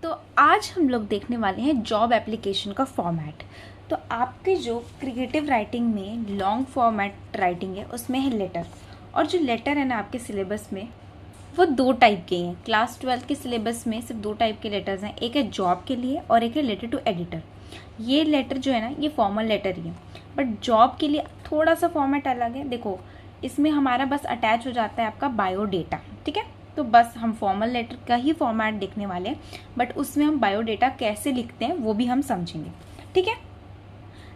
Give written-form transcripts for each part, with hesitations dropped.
तो आज हम लोग देखने वाले हैं जॉब एप्लीकेशन का फॉर्मेट। तो आपके जो क्रिएटिव राइटिंग में लॉन्ग फॉर्मेट राइटिंग है उसमें है लेटर, और जो लेटर है ना आपके सिलेबस में वो दो टाइप के हैं। क्लास 12 के सिलेबस में सिर्फ दो टाइप के लेटर्स हैं, एक है जॉब के लिए और एक है लेटर टू एडिटर। ये लेटर जो है ना ये फॉर्मल लेटर ही है, बट जॉब के लिए थोड़ा सा फॉर्मेट अलग है। देखो इसमें हमारा बस अटैच हो जाता है आपका बायोडेटा, ठीक है। तो बस हम फॉर्मल लेटर का ही फॉर्मेट देखने वाले हैं, बट उसमें हम बायोडेटा कैसे लिखते हैं वो भी हम समझेंगे, ठीक है।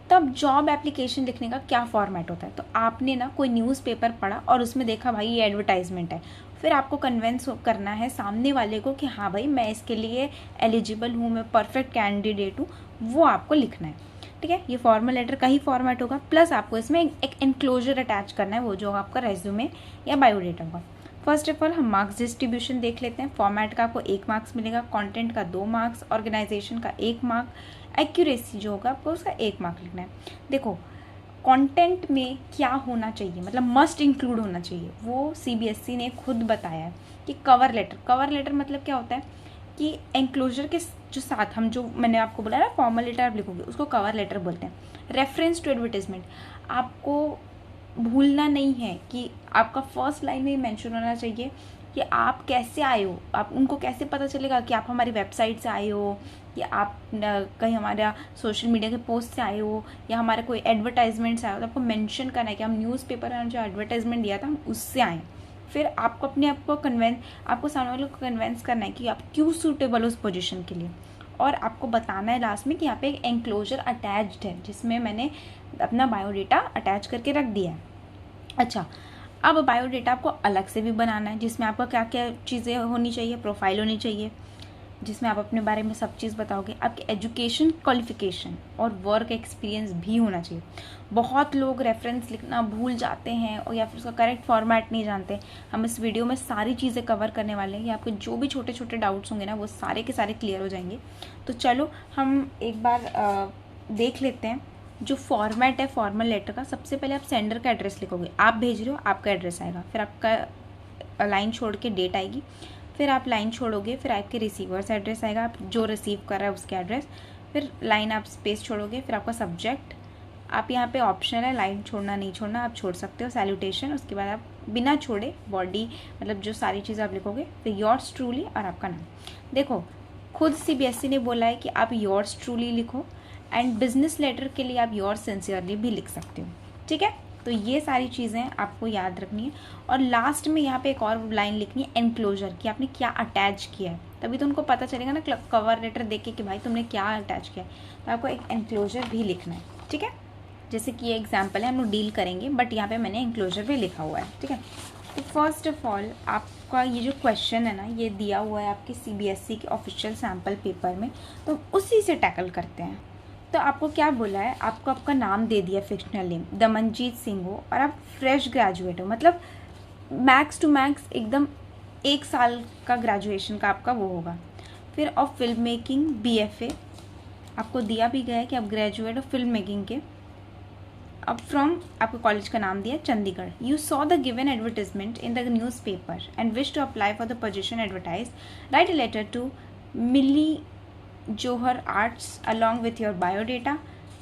तो अब जॉब एप्लीकेशन लिखने का क्या फॉर्मेट होता है। तो आपने ना कोई न्यूज़पेपर पढ़ा और उसमें देखा भाई ये एडवर्टाइजमेंट है, फिर आपको कन्विंस करना है सामने वाले को कि हाँ भाई मैं इसके लिए एलिजिबल हूँ, मैं परफेक्ट कैंडिडेट हूँ, वो आपको लिखना है, ठीक है। ये फॉर्मल लेटर का ही फॉर्मेट होगा, प्लस आपको इसमें एक एनक्लोजर अटैच करना है, वो जो आपका रेज्यूमे या बायोडेटा होगा। फर्स्ट ऑफ ऑल हम मार्क्स डिस्ट्रीब्यूशन देख लेते हैं। फॉर्मेट का आपको 1 मार्क्स मिलेगा, कंटेंट का 2 मार्क्स, ऑर्गेनाइजेशन का 1 मार्क, एक्यूरेसी जो होगा आपको उसका 1 मार्क लिखना है। देखो कंटेंट में क्या होना चाहिए, मतलब मस्ट इंक्लूड होना चाहिए, वो सीबीएसई ने खुद बताया है कि कवर लेटर मतलब क्या होता है कि एंक्लोजर के जो साथ हम जो मैंने आपको बोला ना फॉर्मल लेटर आप लिखोगे उसको कवर लेटर बोलते हैं। रेफरेंस टू एडवर्टाइजमेंट, आपको भूलना नहीं है कि आपका फर्स्ट लाइन में ही मेंशन होना चाहिए कि आप कैसे आए हो, आप उनको कैसे पता चलेगा कि आप हमारी वेबसाइट से आए हो या आप कहीं हमारा सोशल मीडिया के पोस्ट से आए हो या हमारा कोई एडवर्टाइजमेंट से आए हो। तो आपको मेंशन करना है कि हम न्यूज़पेपर में जो एडवर्टाइजमेंट दिया था हम उससे आए। फिर आपको अपने आप को आपको सामने वालों को कन्वेंस करना है कि आप क्यों सूटेबल हो उस पोजीशन के लिए, और आपको बताना है लास्ट में कि यहाँ पे एक एंक्लोजर अटैच्ड है जिसमें मैंने अपना बायोडेटा अटैच करके रख दिया है। अच्छा, अब बायोडेटा आपको अलग से भी बनाना है जिसमें आपका क्या क्या चीज़ें होनी चाहिए। प्रोफाइल होनी चाहिए जिसमें आप अपने बारे में सब चीज़ बताओगे, आपकी एजुकेशन क्वालिफिकेशन और वर्क एक्सपीरियंस भी होना चाहिए। बहुत लोग रेफरेंस लिखना भूल जाते हैं और या फिर उसका करेक्ट फॉर्मेट नहीं जानते। हम इस वीडियो में सारी चीज़ें कवर करने वाले हैं, आपके जो भी छोटे छोटे डाउट्स होंगे ना वो सारे के सारे क्लियर हो जाएंगे। तो चलो हम एक बार देख लेते हैं जो फॉर्मेट है फॉर्मल लेटर का। सबसे पहले आप सेंडर का एड्रेस लिखोगे, आप भेज रहे हो आपका एड्रेस आएगा, फिर आपका लाइन छोड़ के डेट आएगी, फिर आप लाइन छोड़ोगे, फिर आपके रिसीवर से एड्रेस आएगा, आप जो रिसीव कर रहा है उसके एड्रेस, फिर लाइन आप स्पेस छोड़ोगे, फिर आपका सब्जेक्ट। आप यहाँ पे ऑप्शनल है लाइन छोड़ना नहीं छोड़ना, आप छोड़ सकते हो। सैल्यूटेशन, उसके बाद आप बिना छोड़े बॉडी मतलब जो सारी चीज़ आप लिखोगे, फिर योर्स ट्रूली और आपका नाम। देखो खुद सीबीएसई ने बोला है कि आप योर्स ट्रूली लिखो, एंड बिजनेस लेटर के लिए आप योर सिंसियरली भी लिख सकते हो, ठीक है। तो ये सारी चीज़ें आपको याद रखनी है। और लास्ट में यहाँ पे एक और लाइन लिखनी है एनक्लोजर, कि आपने क्या अटैच किया है, तभी तो उनको पता चलेगा ना कवर लेटर देख के कि भाई तुमने क्या अटैच किया है। तो आपको एक एनक्लोजर भी लिखना है, ठीक है। जैसे कि ये एग्जाम्पल है, हम लोग डील करेंगे, बट यहाँ पर मैंने एनक्लोजर भी लिखा हुआ है, ठीक है। तो फर्स्ट ऑफ ऑल आपका ये जो क्वेश्चन है ना ये दिया हुआ है आपके सीबीएसई के ऑफिशियल सैम्पल पेपर में, तो उसी से टैकल करते हैं। तो आपको क्या बोला है, आपको आपका नाम दे दिया फिक्शनल नेम दमनजीत सिंह हो और आप फ्रेश ग्रेजुएट हो, मतलब मैक्स टू मैक्स एकदम 1 साल का ग्रेजुएशन का आपका वो होगा। फिर ऑफ फिल्म मेकिंग बीएफए आपको दिया भी गया है कि आप ग्रेजुएट हो फिल्म मेकिंग के। अब फ्रॉम आपको कॉलेज का नाम दिया Chandigarh. You saw the given advertisement in the newspaper and wish to apply for the position advertise, write a letter to Mili Johar Arts along with your biodata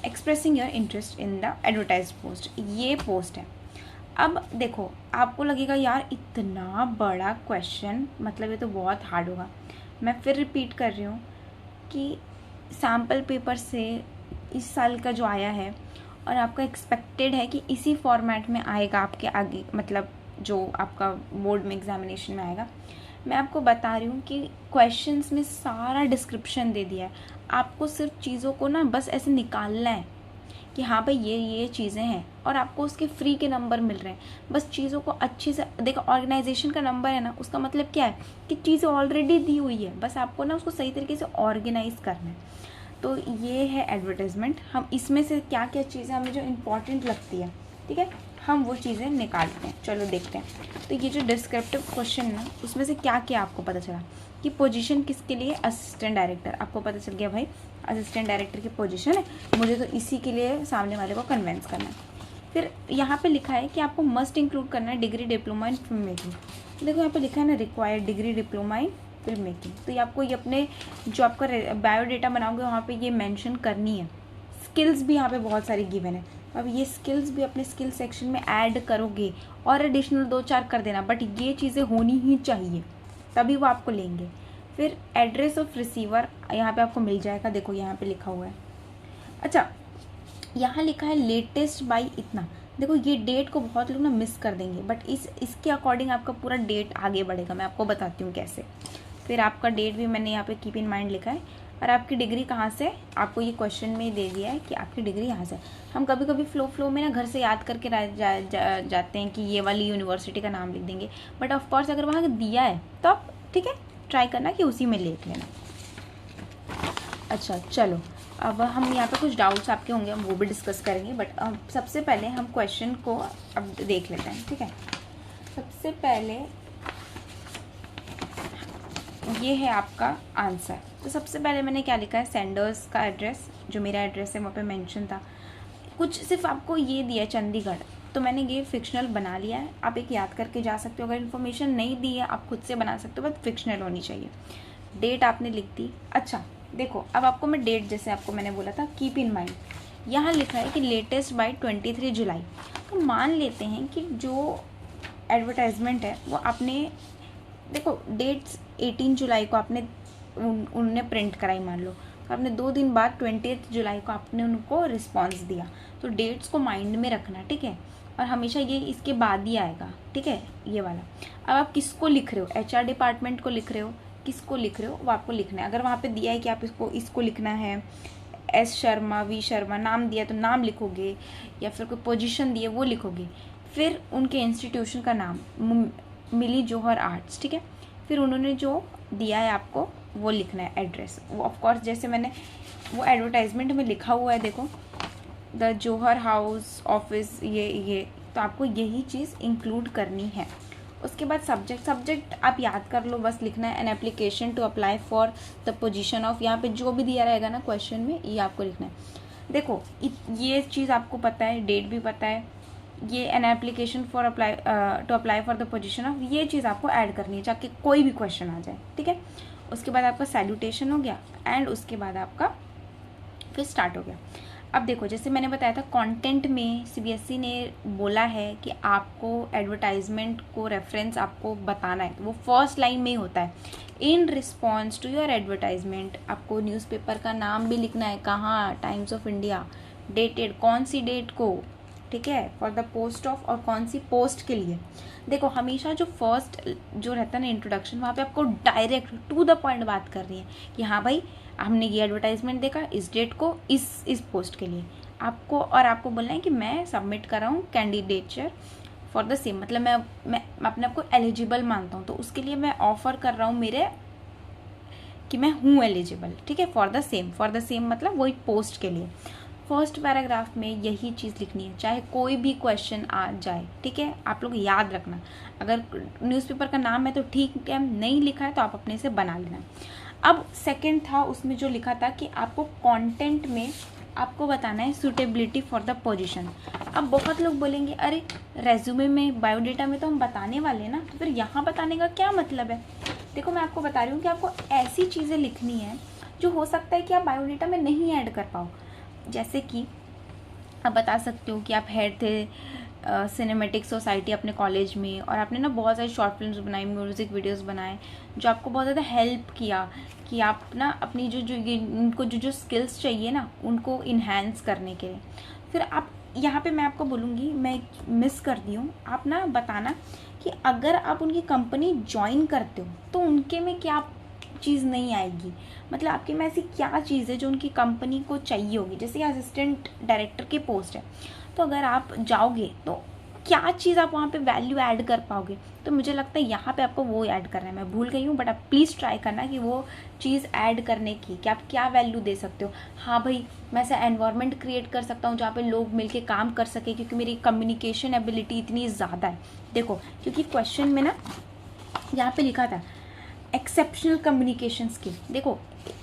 expressing your interest in the advertised post। ये post है। अब देखो आपको लगेगा यार इतना बड़ा question, मतलब ये तो बहुत हार्ड होगा। मैं फिर रिपीट कर रही हूँ कि सैम्पल पेपर से इस साल का जो आया है और आपका एक्सपेक्टेड है कि इसी फॉर्मेट में आएगा आपके आगे, मतलब जो आपका बोर्ड में एग्जामिनेशन में आएगा। मैं आपको बता रही हूँ कि क्वेश्चंस में सारा डिस्क्रिप्शन दे दिया है, आपको सिर्फ चीज़ों को ना बस ऐसे निकालना है कि हाँ भाई ये चीज़ें हैं, और आपको उसके फ्री के नंबर मिल रहे हैं। बस चीज़ों को अच्छी से देखो, ऑर्गेनाइजेशन का नंबर है ना उसका मतलब क्या है कि चीज़ें ऑलरेडी दी हुई है, बस आपको ना उसको सही तरीके से ऑर्गेनाइज करना है। तो ये है एडवर्टाइजमेंट। हम इसमें से क्या क्या चीज़ें हमें जो इम्पॉर्टेंट लगती है, ठीक है, हम वो चीज़ें निकालते हैं। चलो देखते हैं। तो ये जो डिस्क्रिप्टिव क्वेश्चन ना उसमें से क्या क्या आपको पता चला कि पोजीशन किसके लिए, असिस्टेंट डायरेक्टर। आपको पता चल गया भाई असिस्टेंट डायरेक्टर की पोजीशन है, मुझे तो इसी के लिए सामने वाले को कन्विंस करना है। फिर यहाँ पे लिखा है कि आपको मस्ट इंक्लूड करना है degree diploma in film making. देखो यहाँ पे लिखा है ना required degree diploma in film making. तो ये आपको ये अपने जो आपका बायोडेटा बनाओगे वहाँ पे ये मेंशन करनी है। स्किल्स भी यहाँ पे बहुत सारी गिवन है, अब ये स्किल्स भी अपने स्किल सेक्शन में ऐड करोगे और एडिशनल 2-4 कर देना, बट ये चीज़ें होनी ही चाहिए तभी वो आपको लेंगे। फिर एड्रेस ऑफ रिसीवर यहाँ पे आपको मिल जाएगा, देखो यहाँ पे लिखा हुआ है। अच्छा, यहाँ लिखा है लेटेस्ट बाई इतना। देखो ये डेट को बहुत लोग ना मिस कर देंगे, बट इसके अकॉर्डिंग आपका पूरा डेट आगे बढ़ेगा। मैं आपको बताती हूँ कैसे। फिर आपका डेट भी मैंने यहाँ पे कीप इन माइंड लिखा है, और आपकी डिग्री कहाँ से, आपको ये क्वेश्चन में दे दिया है कि आपकी डिग्री यहाँ से। हम कभी कभी फ्लो में ना घर से याद करके जाते हैं कि ये वाली यूनिवर्सिटी का नाम लिख देंगे, बट ऑफकोर्स अगर वहाँ दिया है तो आप ठीक है ट्राई करना कि उसी में लिख लेना। अच्छा चलो, अब हम यहाँ पे कुछ डाउट्स आपके होंगे, हम वो भी डिस्कस करेंगे, बट सबसे पहले हम क्वेश्चन को अब देख लेते हैं, ठीक है। सबसे पहले ये है आपका आंसर। तो सबसे पहले मैंने क्या लिखा है, सेंडर्स का एड्रेस, जो मेरा एड्रेस है वहाँ पे मेंशन था। कुछ सिर्फ आपको ये दिया है चंडीगढ़, तो मैंने ये फिक्शनल बना लिया है। आप एक याद करके जा सकते हो, अगर इन्फॉर्मेशन नहीं दी है आप खुद से बना सकते हो, बस फिक्शनल होनी चाहिए। डेट आपने लिख दी। अच्छा देखो, अब आपको मैं डेट, जैसे आपको मैंने बोला था कीप इन माइंड, यहाँ लिखा है कि लेटेस्ट बाय 23 जुलाई। तो मान लेते हैं कि जो एडवर्टाइजमेंट है वो आपने, देखो डेट्स 18 जुलाई को आपने उनने प्रिंट कराई मान लो, तो आपने 2 दिन बाद 20 जुलाई को आपने उनको रिस्पॉन्स दिया। तो डेट्स को माइंड में रखना, ठीक है, और हमेशा ये इसके बाद ही आएगा, ठीक है, ये वाला। अब आप किसको लिख रहे हो, HR डिपार्टमेंट को लिख रहे हो, किसको लिख रहे हो वो आपको लिखना है। अगर वहाँ पे दिया है कि आप इसको लिखना है, S शर्मा, V शर्मा नाम दिया तो नाम लिखोगे, या फिर कोई पोजीशन दी है वो लिखोगे। फिर उनके इंस्टीट्यूशन का नाम, मिली जौहर आर्ट्स, ठीक है। फिर उन्होंने जो दिया है आपको वो लिखना है, एड्रेस। वो ऑफकोर्स जैसे मैंने वो एडवर्टाइजमेंट में लिखा हुआ है, देखो द जौहर हाउस ऑफिस, ये तो आपको यही चीज़ इंक्लूड करनी है। उसके बाद सब्जेक्ट आप याद कर लो, बस लिखना है an application to apply for the position of, यहाँ पे जो भी दिया रहेगा ना क्वेश्चन में ये आपको लिखना है। देखो ये चीज़ आपको पता है, डेट भी पता है, ये an application for to apply for the position of, ये चीज़ आपको ऐड करनी है चाहे कोई भी क्वेश्चन आ जाए, ठीक है। उसके बाद आपका सैल्यूटेशन हो गया, एंड उसके बाद आपका फिर स्टार्ट हो गया। अब देखो, जैसे मैंने बताया था कंटेंट में CBSE ने बोला है कि आपको एडवर्टाइजमेंट को रेफरेंस आपको बताना है, तो वो फर्स्ट लाइन में ही होता है, in response to your advertisement. आपको न्यूज़पेपर का नाम भी लिखना है, कहाँ, टाइम्स ऑफ इंडिया, डेटेड, कौन सी डेट को, ठीक है, फॉर द पोस्ट ऑफ, और कौन सी पोस्ट के लिए। देखो हमेशा जो फर्स्ट जो रहता है ना इंट्रोडक्शन, वहाँ पे आपको डायरेक्ट टू द पॉइंट बात कर रही है कि हाँ भाई हमने ये एडवर्टाइजमेंट देखा इस डेट को इस पोस्ट के लिए आपको, और आपको बोलना है कि मैं सबमिट कर रहा हूँ कैंडिडेचर फॉर द सेम, मतलब मैं अपने आप को एलिजिबल मानता हूँ, तो उसके लिए मैं ऑफर कर रहा हूँ मेरे कि मैं हूँ एलिजिबल, ठीक है, फॉर द सेम मतलब वही पोस्ट के लिए। फर्स्ट पैराग्राफ में यही चीज़ लिखनी है, चाहे कोई भी क्वेश्चन आ जाए, ठीक है। आप लोग याद रखना, अगर न्यूज़पेपर का नाम है तो ठीक है, नहीं लिखा है तो आप अपने से बना लेना। अब सेकंड था, उसमें जो लिखा था कि आपको कंटेंट में आपको बताना है सूटेबिलिटी फॉर द पोजीशन। अब बहुत लोग बोलेंगे अरे रेज्यूमे में, बायोडेटा में तो हम बताने वाले हैं ना, तो फिर यहाँ बताने का क्या मतलब है। देखो मैं आपको बता रही हूँ कि आपको ऐसी चीज़ें लिखनी है जो हो सकता है कि आप बायोडेटा में नहीं ऐड कर पाओ। जैसे कि आप बता सकते हो कि आप हेड थे सिनेमेटिक सोसाइटी अपने कॉलेज में, और आपने ना बहुत सारी शॉर्ट फिल्म्स बनाई, म्यूज़िक वीडियोस बनाए, जो आपको बहुत ज़्यादा हेल्प किया कि आप ना अपनी उनको जो स्किल्स चाहिए ना उनको इन्हेंस करने के लिए। फिर आप यहाँ पे मैं आपको बोलूँगी, मैं मिस कर दी हूँ, आप ना बताना कि अगर आप उनकी कंपनी ज्वाइन करते हो तो उनके में क्या चीज़ नहीं आएगी, मतलब आपके में ऐसी क्या चीज़ है जो उनकी कंपनी को चाहिए होगी। जैसे असिस्टेंट डायरेक्टर की पोस्ट है, तो अगर आप जाओगे तो क्या चीज़ आप वहाँ पे वैल्यू ऐड कर पाओगे, तो मुझे लगता है यहाँ पे आपको वो ऐड करना है। मैं भूल गई हूँ, बट आप प्लीज़ ट्राई करना कि वो चीज़ ऐड करने की, कि आप क्या वैल्यू दे सकते हो। हाँ भाई मैं ऐसा एनवायरनमेंट क्रिएट कर सकता हूँ जहाँ पे लोग मिलके काम कर सके, क्योंकि मेरी कम्युनिकेशन एबिलिटी इतनी ज़्यादा है। देखो क्योंकि क्वेश्चन में ना यहाँ पे लिखा था एक्सेप्शनल कम्युनिकेशन स्किल। देखो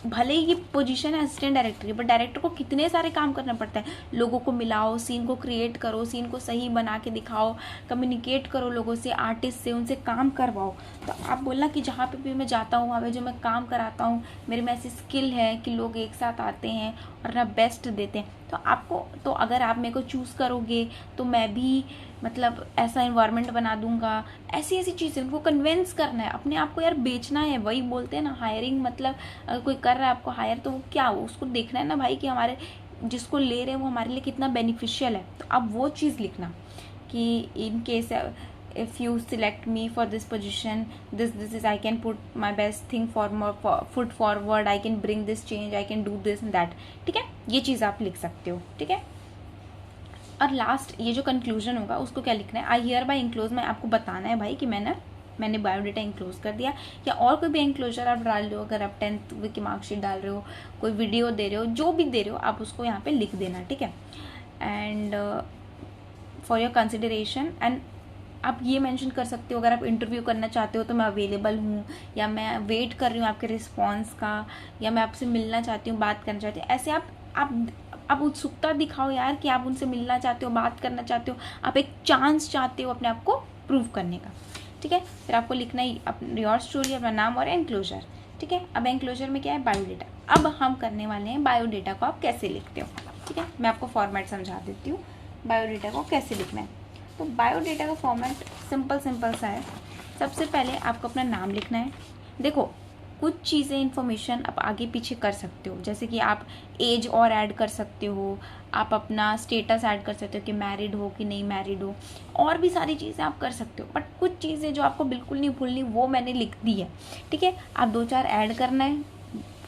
भले ही ये पोजीशन है असिस्टेंट डायरेक्टर की, बट डायरेक्टर को कितने सारे काम करना पड़ता है। लोगों को मिलाओ, सीन को क्रिएट करो, सीन को सही बना के दिखाओ, कम्युनिकेट करो लोगों से, आर्टिस्ट से, उनसे काम करवाओ। तो आप बोलना कि जहाँ पे भी मैं जाता हूँ वहाँ पे जो मैं काम कराता हूँ, मेरे में ऐसी स्किल है कि लोग एक साथ आते हैं और अपना बेस्ट देते हैं। तो आपको, तो अगर आप मेरे को चूज़ करोगे तो मैं भी मतलब ऐसा इन्वायरमेंट बना दूंगा। ऐसी ऐसी चीज़ें उनको कन्विंस करना है, अपने आप को यार बेचना है। वही बोलते हैं ना हायरिंग, मतलब अगर कोई कर रहा है आपको हायर तो वो क्या हो, उसको देखना है ना भाई कि हमारे जिसको ले रहे हैं वो हमारे लिए कितना बेनिफिशियल है। तो अब वो चीज़ लिखना कि in case if you select me for this position, this is I can put my best thing foot forward, I can bring this change, I can do this and that। ठीक है, ये चीज़ आप लिख सकते हो। ठीक है, और लास्ट ये जो कंक्लूजन होगा उसको क्या लिखना है, आई हियर बाय इंक्लोज में आपको बताना है भाई कि मैंने बायोडाटा इंक्लोज कर दिया, या और कोई भी इंक्लोजर आप डाल रहे हो। अगर आप 10th की मार्कशीट डाल रहे हो, कोई वीडियो दे रहे हो, जो भी दे रहे हो आप उसको यहाँ पे लिख देना। ठीक है, and for your consideration, and आप ये मेंशन कर सकते हो अगर आप इंटरव्यू करना चाहते हो तो मैं अवेलेबल हूँ, या मैं वेट कर रही हूँ आपके रिस्पॉन्स का, या मैं आपसे मिलना चाहती हूँ, बात करना चाहती हूँ। ऐसे आप उत्सुकता दिखाओ यार कि आप उनसे मिलना चाहते हो, बात करना चाहते हो, आप एक चांस चाहते हो अपने आप को प्रूव करने का। ठीक है, फिर आपको लिखना ही योर स्टोरी, अपना नाम और एनक्लोजर। ठीक है, अब एनक्लोजर में क्या है, बायोडेटा। अब हम करने वाले हैं बायोडेटा को आप कैसे लिखते हो। ठीक है, मैं आपको फॉर्मेट समझा देती हूँ बायोडेटा को कैसे लिखना है। तो बायोडेटा का फॉर्मेट सिंपल सा है। सबसे पहले आपको अपना नाम लिखना है। देखो कुछ चीज़ें इन्फॉर्मेशन आप आगे पीछे कर सकते हो, जैसे कि आप एज और ऐड कर सकते हो, आप अपना स्टेटस ऐड कर सकते हो कि मैरिड हो कि नहीं मैरिड हो, और भी सारी चीज़ें आप कर सकते हो। बट कुछ चीज़ें जो आपको बिल्कुल नहीं भूलनी वो मैंने लिख दी है। ठीक है, आप 2-4 ऐड करना है,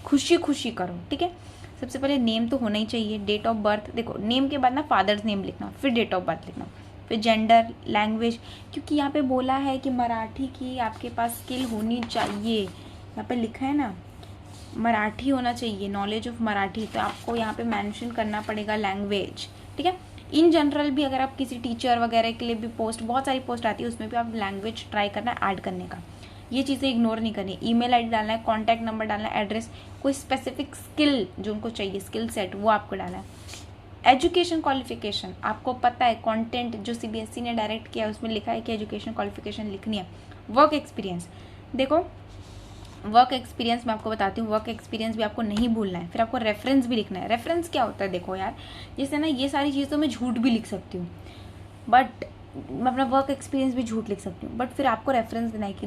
खुशी करो। ठीक है, सबसे पहले नेम तो होना ही चाहिए, डेट ऑफ बर्थ। देखो नेम के बाद ना फादर्स नेम लिखना, फिर डेट ऑफ बर्थ लिखना, फिर जेंडर, लैंग्वेज, क्योंकि यहाँ पे बोला है कि मराठी की आपके पास स्किल होनी चाहिए। यहाँ पे लिखा है ना मराठी होना चाहिए, नॉलेज ऑफ मराठी, तो आपको यहाँ पे मेंशन करना पड़ेगा लैंग्वेज। ठीक है, इन जनरल भी अगर आप किसी टीचर वगैरह के लिए भी पोस्ट, बहुत सारी पोस्ट आती है, उसमें भी आप लैंग्वेज ट्राई करना ऐड करने का। ये चीज़ें इग्नोर नहीं करनी। ईमेल आईडी डालना है, कॉन्टैक्ट नंबर डालना है, एड्रेस, कोई स्पेसिफिक स्किल जो उनको चाहिए, स्किल सेट, वो आपको डालना है। एजुकेशन क्वालिफिकेशन, आपको पता है कंटेंट जो सीबीएसई ने डायरेक्ट किया है उसमें लिखा है कि एजुकेशन क्वालिफिकेशन लिखनी है। वर्क एक्सपीरियंस, देखो वर्क एक्सपीरियंस मैं आपको बताती हूँ, वर्क एक्सपीरियंस भी आपको नहीं भूलना है। फिर आपको रेफरेंस भी लिखना है। रेफरेंस क्या होता है, देखो यार जैसे ना ये सारी चीज़ तो मैं झूठ भी लिख सकती हूँ, बट मैं अपना वर्क एक्सपीरियंस भी झूठ लिख सकती हूँ, बट फिर आपको रेफरेंस देना है कि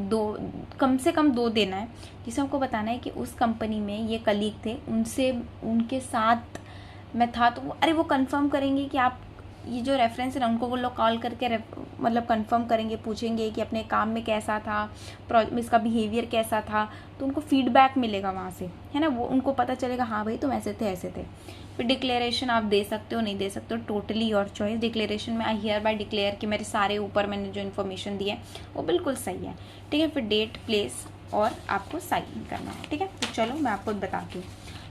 कम से कम 2 देना है, जिससे हमको बताना है कि उस कंपनी में ये कलीग थे, उनके साथ मैं था, तो अरे वो कंफर्म करेंगे कि आप ये जो रेफरेंस है ना, उनको वो लोग कॉल करके मतलब कंफर्म करेंगे, पूछेंगे कि अपने काम में कैसा था, इसका बिहेवियर कैसा था, तो उनको फीडबैक मिलेगा वहाँ से, है ना, वो उनको पता चलेगा हाँ भाई तुम ऐसे थे। फिर डिक्लेरेशन आप दे सकते हो, नहीं दे सकते हो, टोटली योर चॉइस। डिक्लेरेशन में आई हियर बाय डिक्लेयर कि मेरे सारे ऊपर मैंने जो इन्फॉर्मेशन दी है वो बिल्कुल सही है। ठीक है, फिर डेट, प्लेस और आपको साइन करना है। ठीक है, तो चलो मैं आपको बताती हूँ।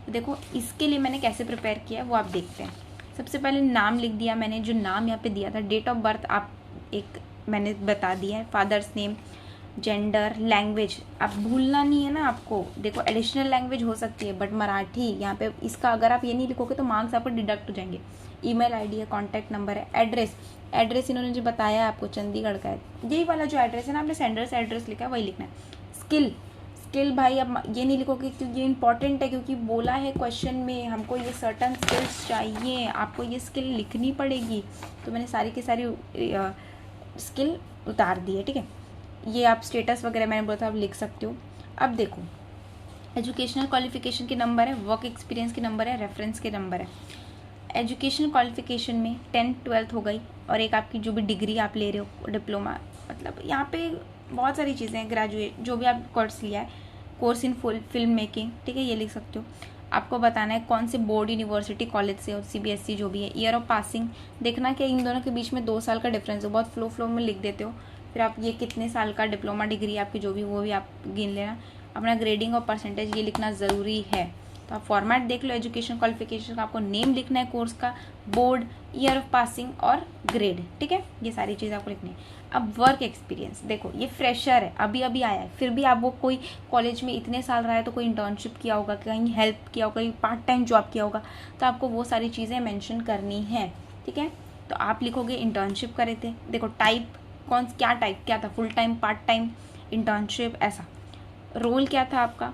तो देखो इसके लिए मैंने कैसे प्रिपेयर किया है वो आप देखते हैं। सबसे पहले नाम लिख दिया मैंने, जो नाम यहाँ पे दिया था। डेट ऑफ बर्थ आप एक मैंने बता दिया है, फादर्स नेम, जेंडर, लैंग्वेज आप भूलना नहीं है ना आपको। देखो एडिशनल लैंग्वेज हो सकती है बट मराठी यहाँ पे इसका अगर आप ये नहीं लिखोगे तो मार्क्स आपको डिडक्ट हो जाएंगे। ईमेल आईडी है, कॉन्टैक्ट नंबर है, एड्रेस इन्होंने जो बताया आपको चंडीगढ़ का है, यही वाला जो एड्रेस है ना, आपने सेंडर्स एड्रेस लिखा है वही लिखना है। स्किल भाई अब ये नहीं लिखोगे क्योंकि ये इंपॉर्टेंट है, क्योंकि बोला है क्वेश्चन में हमको ये सर्टन स्किल्स चाहिए, आपको ये स्किल लिखनी पड़ेगी, तो मैंने सारी की सारी स्किल उतार दी है। ठीक है, ये आप स्टेटस वगैरह मैंने बोला था आप लिख सकते हो। अब देखो एजुकेशनल क्वालिफिकेशन के नंबर है, वर्क एक्सपीरियंस के नंबर है, रेफरेंस के नंबर है। एजुकेशनल क्वालिफिकेशन में 10th 12th हो गई, और एक आपकी जो भी डिग्री आप ले रहे हो, डिप्लोमा, मतलब यहाँ पे बहुत सारी चीज़ें हैं, ग्रेजुएट जो भी आप कोर्स लिया है, कोर्स इन फिल्म मेकिंग, ठीक है, ये लिख सकते हो। आपको बताना है कौन से बोर्ड, यूनिवर्सिटी, कॉलेज से, और सीबीएसई जो भी है। ईयर ऑफ पासिंग देखना कि इन दोनों के बीच में 2 साल का डिफरेंस है, बहुत फ्लो में लिख देते हो। फिर आप ये कितने साल का डिप्लोमा डिग्री आपकी जो भी वो भी आप गिन लेना। अपना ग्रेडिंग और परसेंटेज ये लिखना ज़रूरी है। तो आप फॉर्मेट देख लो एजुकेशन क्वालिफिकेशन का, आपको नेम लिखना है कोर्स का, बोर्ड, ईयर ऑफ पासिंग और ग्रेड, ठीक है, ये सारी चीज़ आपको लिखनी है। अब वर्क एक्सपीरियंस, देखो ये फ्रेशर है, अभी अभी आया है, फिर भी आप वो कोई कॉलेज में इतने साल रहा है तो कोई इंटर्नशिप किया होगा, कहीं हेल्प किया होगा, कहीं पार्ट टाइम जॉब किया होगा, तो आपको वो सारी चीज़ें मेंशन करनी है, ठीक है। तो आप लिखोगे इंटर्नशिप करे थे, देखो टाइप क्या टाइप क्या था, full time, part time, internship, ऐसा। रोल क्या था आपका,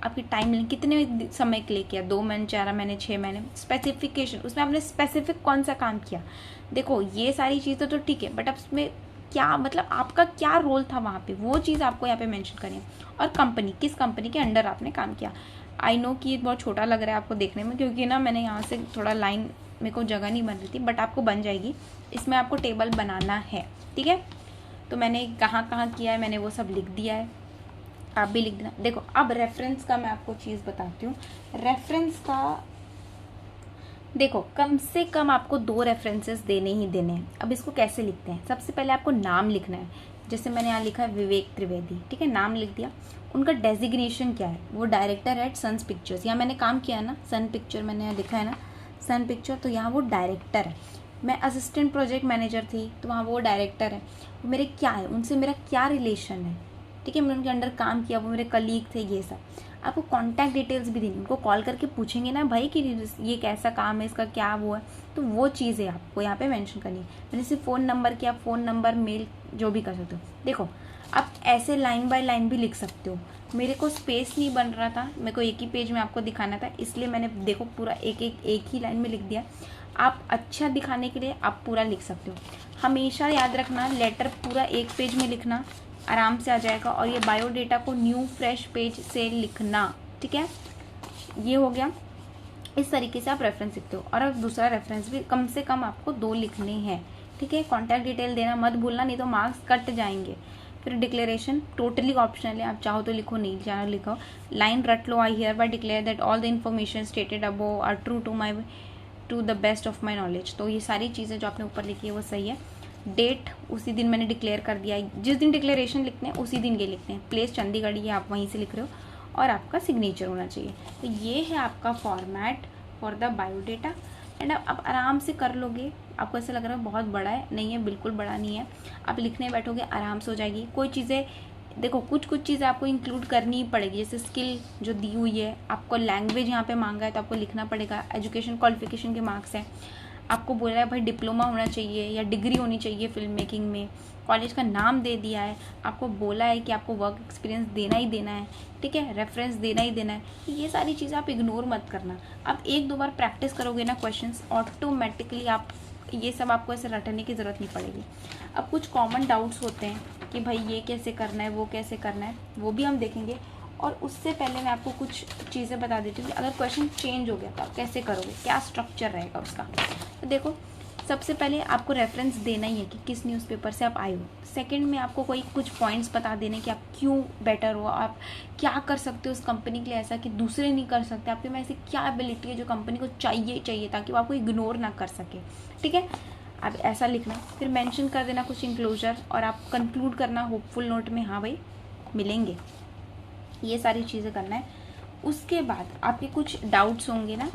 आपकी टाइम कितने समय के लिए किया, 2 महीने, 4 महीने, 6 महीने, स्पेसिफिकेशन, उसमें आपने स्पेसिफिक कौन सा काम किया। देखो ये सारी चीज़ें तो ठीक है, बट अब उसमें क्या मतलब आपका क्या रोल था वहाँ पे, वो चीज़ आपको यहाँ पे मेंशन करनी है। और कंपनी, किस कंपनी के अंडर आपने काम किया। आई नो कि ये बहुत छोटा लग रहा है आपको देखने में, क्योंकि ना मैंने यहाँ से थोड़ा लाइन, मेरे को जगह नहीं बन रही थी, बट आपको बन जाएगी। इसमें आपको टेबल बनाना है, ठीक है। तो मैंने कहाँ कहाँ किया है मैंने वो सब लिख दिया है, आप भी लिख देना। देखो अब रेफरेंस का मैं आपको चीज़ बताती हूँ। रेफरेंस का देखो कम से कम आपको 2 रेफरेंसेस देने ही देने हैं। अब इसको कैसे लिखते हैं, सबसे पहले आपको नाम लिखना है, जैसे मैंने यहाँ लिखा है विवेक त्रिवेदी, ठीक है, नाम लिख दिया। उनका डेजिग्नेशन क्या है, वो डायरेक्टर एट सन्स पिक्चर्स, यहाँ मैंने काम किया है ना, सन पिक्चर मैंने यहाँ लिखा है ना, सन पिक्चर, तो यहाँ वो डायरेक्टर है। मैं असिस्टेंट प्रोजेक्ट मैनेजर थी, तो वहाँ वो डायरेक्टर है। मेरे क्या है, उनसे मेरा क्या रिलेशन है, ठीक है, मैंने उनके अंडर काम किया, वो मेरे कलीग थे, ये सब। आपको कॉन्टैक्ट डिटेल्स भी देनी, उनको कॉल करके पूछेंगे ना भाई कि ये कैसा काम है, इसका क्या वो है, तो वो चीज़ें आपको यहाँ पे मेंशन करनी है। मैंने सिर्फ फ़ोन नंबर किया, फ़ोन नंबर, मेल, जो भी कर सकते हो। देखो आप ऐसे लाइन बाय लाइन भी लिख सकते हो, मेरे को स्पेस नहीं बन रहा था, मेरे को एक ही पेज में आपको दिखाना था, इसलिए मैंने देखो पूरा एक ही लाइन में लिख दिया। आप अच्छा दिखाने के लिए आप पूरा लिख सकते हो। हमेशा याद रखना, लेटर पूरा एक पेज में लिखना, आराम से आ जाएगा। और ये बायोडेटा को न्यू फ्रेश पेज से लिखना, ठीक है, ये हो गया। इस तरीके से आप रेफरेंस लिखते हो। और अब दूसरा रेफरेंस भी कम से कम आपको 2 लिखने हैं, ठीक है। कॉन्टैक्ट डिटेल देना मत भूलना, नहीं तो मार्क्स कट जाएंगे। फिर डिक्लेरेशन टोटली ऑप्शनल है, आप चाहो तो लिखो, नहीं चाहो लिखो। लाइन रट लो, I hereby declare that all the information stated above are true to the best of my knowledge. तो ये सारी चीज़ें जो आपने ऊपर लिखी है वो सही है। डेट उसी दिन मैंने डिक्लेयर कर दिया है, जिस दिन डिक्लेरेशन लिखते हैं उसी दिन ये लिखते हैं। प्लेस चंडीगढ़, ये आप वहीं से लिख रहे हो, और आपका सिग्नेचर होना चाहिए। तो ये है आपका format for the biodata. And आप आराम से कर लोगे। आपको ऐसा लग रहा है बहुत बड़ा है, नहीं है, बिल्कुल बड़ा नहीं है। आप लिखने बैठोगे आराम से हो जाएगी। कोई चीज़ें देखो, कुछ चीज़ें आपको इंक्लूड करनी ही पड़ेगी, जैसे स्किल जो दी हुई है, आपको लैंग्वेज यहाँ पे मांगा है तो आपको लिखना पड़ेगा। एजुकेशन क्वालिफिकेशन के मार्क्स हैं, आपको बोल रहा है भाई डिप्लोमा होना चाहिए या डिग्री होनी चाहिए फिल्म मेकिंग में, कॉलेज का नाम दे दिया है, आपको बोला है कि आपको वर्क एक्सपीरियंस देना ही देना है, ठीक है, रेफरेंस देना ही देना है। ये सारी चीज़ें आप इग्नोर मत करना। आप 1-2 बार प्रैक्टिस करोगे ना क्वेश्चंस, ऑटोमेटिकली आप ये सब आपको ऐसे रटने की ज़रूरत नहीं पड़ेगी। अब कुछ कॉमन डाउट्स होते हैं कि भाई ये कैसे करना है, वो कैसे करना है, वो भी हम देखेंगे। और उससे पहले मैं आपको कुछ चीज़ें बता देती हूँ कि अगर क्वेश्चन चेंज हो गया तो आप कैसे करोगे, क्या स्ट्रक्चर रहेगा उसका। तो देखो सबसे पहले आपको रेफरेंस देना ही है कि किस न्यूज़पेपर से आप आए हो। सेकंड में आपको कोई कुछ पॉइंट्स बता देने कि आप क्यों बेटर हो, आप क्या कर सकते हो उस कंपनी के लिए ऐसा कि दूसरे नहीं कर सकते, आपके में ऐसी क्या एबिलिटी है जो कंपनी को चाहिए ताकि वो आपको इग्नोर ना कर सके, ठीक है। आप ऐसा लिखना, फिर मेंशन कर देना कुछ इंक्लोजर, और आप कंक्लूड करना होपफुल नोट में, हाँ भाई मिलेंगे। ये सारी चीज़ें करना है। उसके बाद आपके कुछ डाउट्स होंगे ना,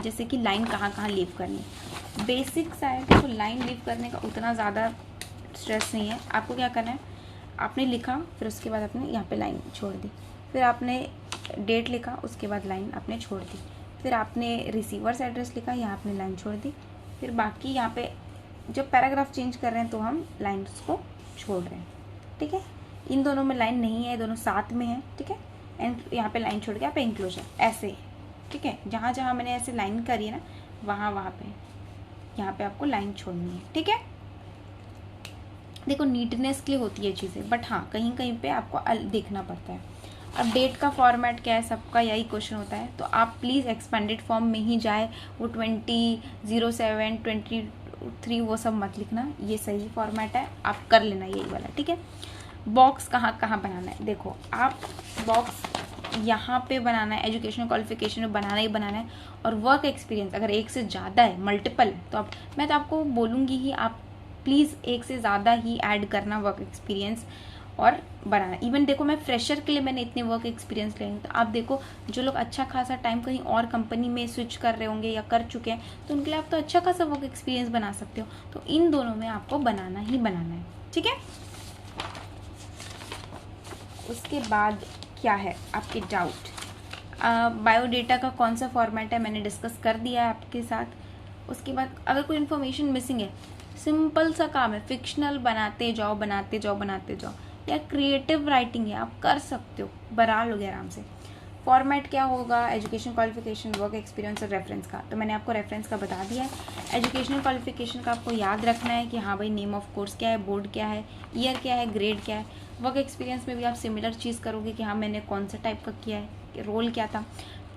जैसे कि लाइन कहाँ कहाँ लीव करनी है। बेसिक सा है, तो लाइन लीव करने का उतना ज़्यादा स्ट्रेस नहीं है। आपको क्या करना है, आपने लिखा, फिर उसके बाद आपने यहाँ पे लाइन छोड़ दी, फिर आपने डेट लिखा, उसके बाद लाइन आपने छोड़ दी, फिर आपने रिसीवर्स एड्रेस लिखा, यहाँ आपने लाइन छोड़ दी, फिर बाकी यहाँ पे जब पैराग्राफ चेंज कर रहे हैं तो हम लाइन्स को छोड़ रहे हैं, ठीक है। इन दोनों में लाइन नहीं है, दोनों साथ में है, ठीक है। एंड यहाँ पे लाइन छोड़ के यहाँ पे इंक्लोजर, ऐसे, ठीक है। जहाँ जहाँ मैंने ऐसे लाइन करी है ना, वहाँ पे यहाँ पे आपको लाइन छोड़नी है, ठीक है। देखो नीटनेस के लिए होती है चीज़ें, बट हाँ कहीं कहीं पे आपको देखना पड़ता है। अब डेट का फॉर्मेट क्या है, सबका यही क्वेश्चन होता है, तो आप प्लीज़ एक्सपेंडेड फॉर्म में ही जाए, वो 2007 23 वो सब मत लिखना, ये सही फॉर्मेट है, आप कर लेना यही वाला, ठीक है। बॉक्स कहाँ कहाँ बनाना है, देखो आप बॉक्स यहाँ पे बनाना है, एजुकेशनल क्वालिफिकेशन में बनाना ही बनाना है। और वर्क एक्सपीरियंस अगर एक से ज़्यादा है, मल्टीपल है, तो मैं तो आपको बोलूँगी ही आप प्लीज़ एक से ज़्यादा ही ऐड करना वर्क एक्सपीरियंस। और बनाना। इवन देखो मैं फ्रेशर के लिए मैंने इतने वर्क एक्सपीरियंस लिए, तो आप देखो जो लोग अच्छा खासा टाइम कहीं और कंपनी में स्विच कर रहे होंगे या कर चुके हैं, तो उनके लिए आप तो अच्छा खासा वर्क एक्सपीरियंस बना सकते हो। तो इन दोनों में आपको बनाना ही बनाना है, ठीक है। उसके बाद क्या है आपके डाउट, बायोडेटा का कौन सा फॉर्मेट है मैंने डिस्कस कर दिया है आपके साथ। उसके बाद अगर कोई इन्फॉर्मेशन मिसिंग है, सिंपल सा काम है, फिक्शनल बनाते जाओ बनाते जाओ बनाते जाओ, या क्रिएटिव राइटिंग है आप कर सकते हो, बना लोगे आराम से। फॉर्मेट क्या होगा, एजुकेशन क्वालिफिकेशन, वर्क एक्सपीरियंस और रेफरेंस का, तो मैंने आपको रेफरेंस का बता दिया है। एजुकेशनल क्वालिफिकेशन का आपको याद रखना है कि हाँ भाई नेम ऑफ कोर्स क्या है, बोर्ड क्या है, ईयर क्या है, ग्रेड क्या है। वर्क एक्सपीरियंस में भी आप सिमिलर चीज़ करोगे कि हाँ मैंने कौन सा टाइप का किया है, रोल क्या था,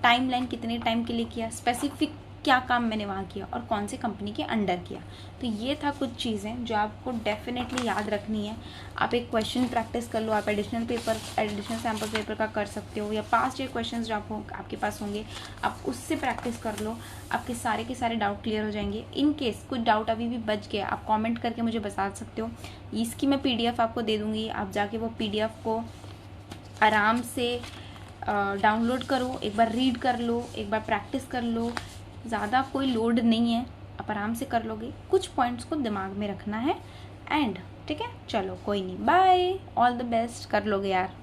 टाइमलाइन कितने टाइम के लिए किया, स्पेसिफिक क्या काम मैंने वहाँ किया और कौन से कंपनी के अंडर किया। तो ये था कुछ चीज़ें जो आपको डेफिनेटली याद रखनी है। आप एक क्वेश्चन प्रैक्टिस कर लो, आप एडिशनल सैम्पल पेपर का कर सकते हो, या पास्ट ईयर क्वेश्चंस जो आपके पास होंगे आप उससे प्रैक्टिस कर लो, आपके सारे के सारे डाउट क्लियर हो जाएंगे। इन केस कुछ डाउट अभी भी बच गया, आप कॉमेंट करके मुझे बता सकते हो। इसकी मैं PDF आपको दे दूँगी, आप जाके वो PDF को आराम से डाउनलोड करो, एक बार रीड कर लो, एक बार प्रैक्टिस कर लो। ज़्यादा कोई लोड नहीं है, आप आराम से कर लोगे। कुछ पॉइंट्स को दिमाग में रखना है एंड ठीक है। चलो कोई नहीं, बाय, ऑल द बेस्ट, कर लोगे यार।